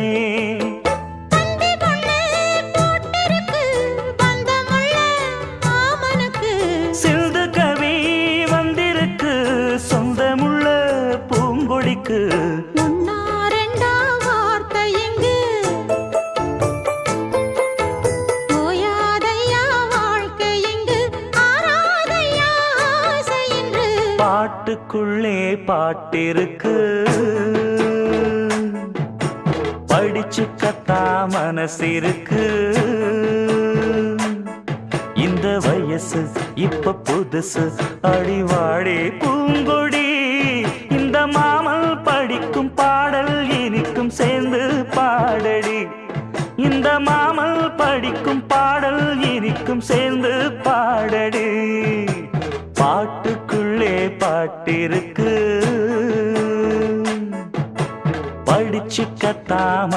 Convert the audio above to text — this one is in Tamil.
கண்ணே. சிந்து கவி வந்திருக்கு சொந்தமுள்ள பூங்கொடிக்கு. பாட்டுக்குள்ளே பாட்டிருக்கு படிச்சுக்கத்தா மனசிருக்கு. இந்த வயசு இப்ப புதுசு அடிவாடி பூங்கொடி. இந்த மாமல் படிக்கும் பாடல் இனிக்கும் சேர்ந்து பாடடி. இந்த மாமல் படிக்கும் பாடல் இனிக்கும் சேர்ந்து பாடடி. பாட்டுக்குள்ளே பாட்டிருக்கு படிச்சுக்கத்தாம